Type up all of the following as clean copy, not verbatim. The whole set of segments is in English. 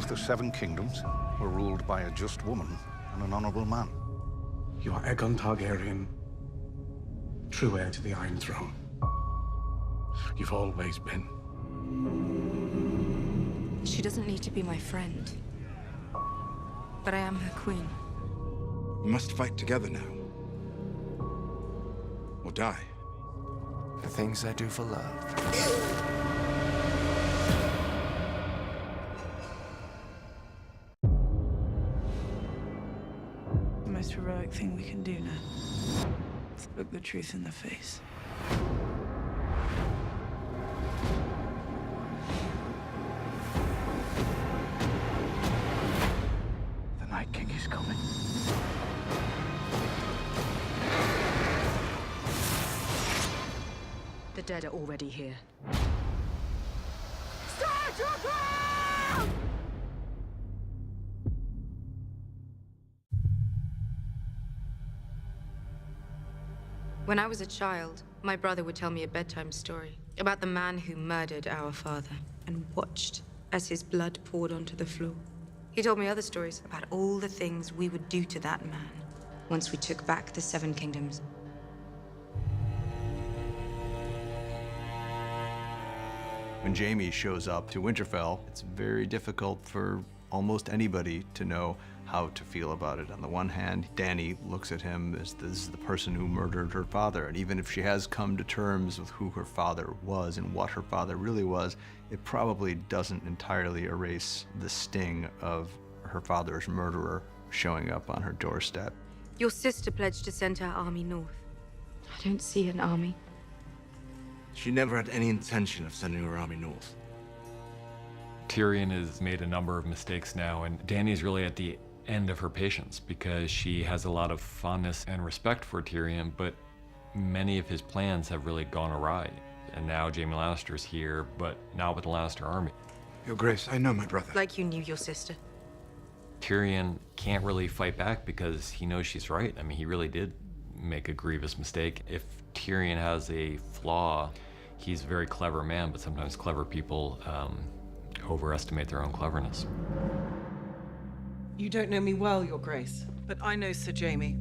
if the Seven Kingdoms were ruled by a just woman and an honorable man. You are Aegon Targaryen, true heir to the Iron Throne. You've always been. She doesn't need to be my friend, but I am her queen. We must fight together now. Or die. The things I do for love. The most heroic thing we can do now is look the truth in the face. The Night King is coming. The dead are already here. When I was a child, my brother would tell me a bedtime story about the man who murdered our father and watched as his blood poured onto the floor. He told me other stories about all the things we would do to that man once we took back the Seven Kingdoms. When Jaime shows up to Winterfell, it's very difficult for almost anybody to know how to feel about it. On the one hand, Dany looks at him as this is the person who murdered her father, and even if she has come to terms with who her father was and what her father really was, it probably doesn't entirely erase the sting of her father's murderer showing up on her doorstep. Your sister pledged to send her army north. I don't see an army. She never had any intention of sending her army north. Tyrion has made a number of mistakes now, and Dany's really at the end of her patience because she has a lot of fondness and respect for Tyrion, but many of his plans have really gone awry. And now Jaime Lannister's here, but not with the Lannister army. Your Grace, I know my brother. Like you knew your sister. Tyrion can't really fight back because he knows she's right. I mean, he really did make a grievous mistake. If Tyrion has a flaw, he's a very clever man, but sometimes clever people overestimate their own cleverness. You don't know me well, Your Grace, but I know Sir Jaime.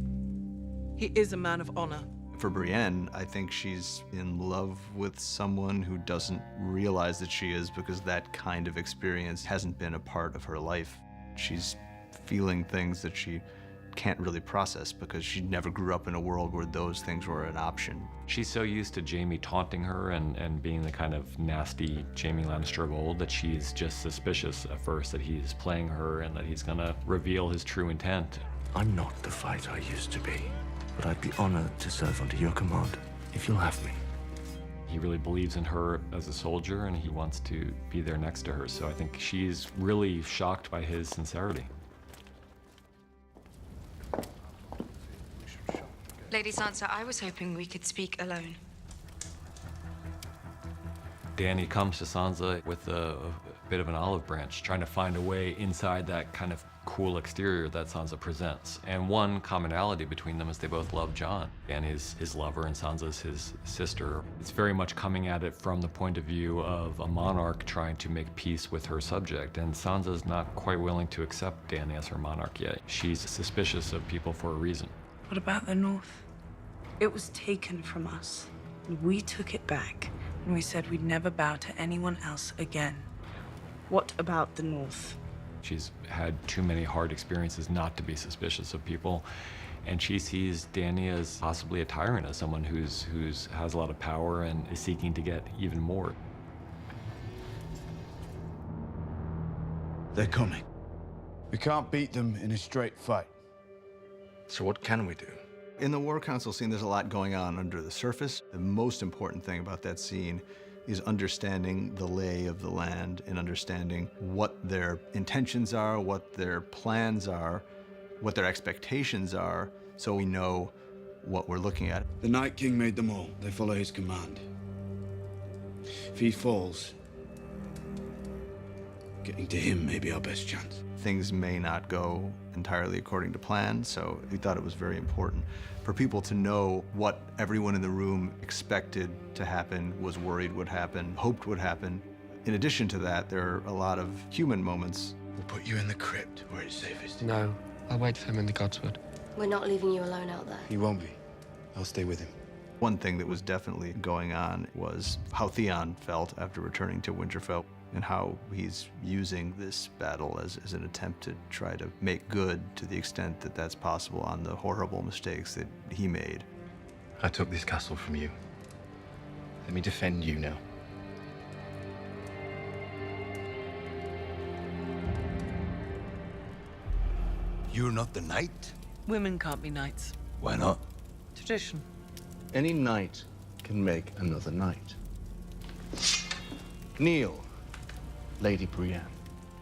He is a man of honor. For Brienne, I think she's in love with someone who doesn't realize that she is because that kind of experience hasn't been a part of her life. She's feeling things that she can't really process because she never grew up in a world where those things were an option. She's so used to Jaime taunting her and being the kind of nasty Jaime Lannister of old that she's just suspicious at first that he's playing her and that he's gonna reveal his true intent. I'm not the fighter I used to be, but I'd be honored to serve under your command, if you'll have me. He really believes in her as a soldier and he wants to be there next to her, so I think she's really shocked by his sincerity. Lady Sansa, I was hoping we could speak alone. Dany comes to Sansa with a bit of an olive branch, trying to find a way inside that kind of cool exterior that Sansa presents. And one commonality between them is they both love Jon, and his lover, and Sansa's his sister. It's very much coming at it from the point of view of a monarch trying to make peace with her subject, and Sansa's not quite willing to accept Dany as her monarch yet. She's suspicious of people for a reason. What about the North? It was taken from us, and we took it back, and we said we'd never bow to anyone else again. What about the North? She's had too many hard experiences not to be suspicious of people, and she sees Dany as possibly a tyrant, as someone who's has a lot of power and is seeking to get even more. They're coming. We can't beat them in a straight fight. So what can we do? In the War Council scene, there's a lot going on under the surface. The most important thing about that scene is understanding the lay of the land and understanding what their intentions are, what their plans are, what their expectations are, so we know what we're looking at. The Night King made them all. They follow his command. If he falls, getting to him may be our best chance. Things may not go entirely according to plan, so we thought it was very important for people to know what everyone in the room expected to happen, was worried would happen, hoped would happen. In addition to that, there are a lot of human moments. We'll put you in the crypt where it's safest. No, I'll wait for him in the Godswood. We're not leaving you alone out there. He won't be. I'll stay with him. One thing that was definitely going on was how Theon felt after returning to Winterfell and how he's using this battle as an attempt to try to make good to the extent that that's possible on the horrible mistakes that he made. I took this castle from you. Let me defend you now. You're not the knight? Women can't be knights. Why not? Tradition. Any knight can make another knight. Kneel, Lady Brienne.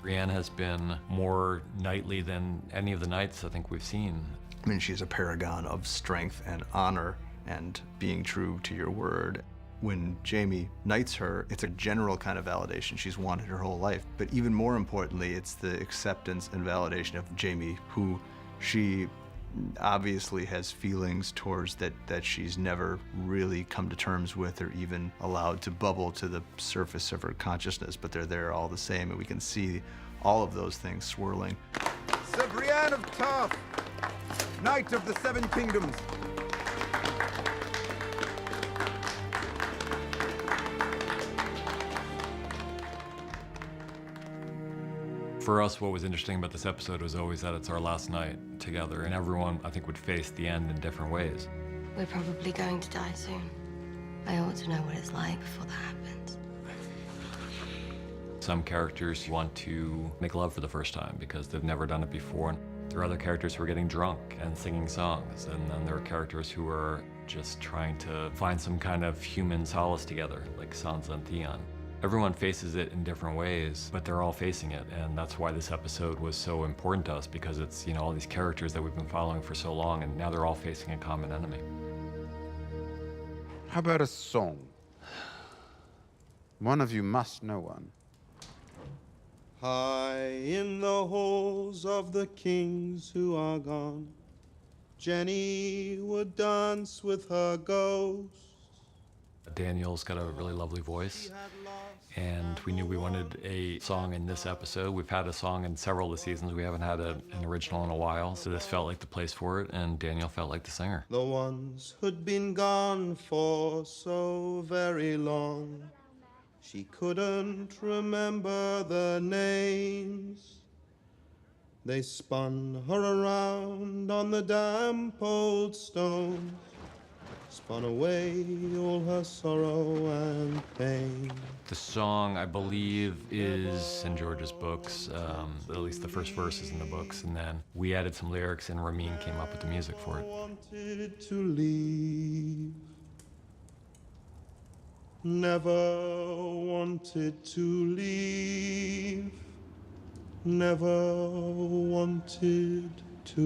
Brienne has been more knightly than any of the knights I think we've seen. I mean, she's a paragon of strength and honor and being true to your word. When Jaime knights her, it's a general kind of validation she's wanted her whole life. But even more importantly, it's the acceptance and validation of Jaime, who she obviously has feelings towards that she's never really come to terms with or even allowed to bubble to the surface of her consciousness, but they're there all the same, and we can see all of those things swirling. Sir Brienne of Tarth, Knight of the Seven Kingdoms. For us, what was interesting about this episode was always that it's our last night together, and everyone, I think, would face the end in different ways. We're probably going to die soon. I ought to know what it's like before that happens. Some characters want to make love for the first time because they've never done it before. There are other characters who are getting drunk and singing songs, and then there are characters who are just trying to find some kind of human solace together, like Sansa and Theon. Everyone faces it in different ways, but they're all facing it, and that's why this episode was so important to us, because it's, you know, all these characters that we've been following for so long, and now they're all facing a common enemy. How about a song? One of you must know one. High in the halls of the kings who are gone, Jenny would dance with her ghost. Daniel's got a really lovely voice, and we knew we wanted a song in this episode. We've had a song in several of the seasons. We haven't had an original in a while, so this felt like the place for it, and Daniel felt like the singer. The ones who'd been gone for so very long, she couldn't remember their names. They spun her around on the damp old stones, spun away all her sorrow and pain. The song, I believe, is in George's books. At least the first verse is in the books, and then we added some lyrics, and Ramin came up with the music for it. Wanted to leave, never wanted to leave, never wanted to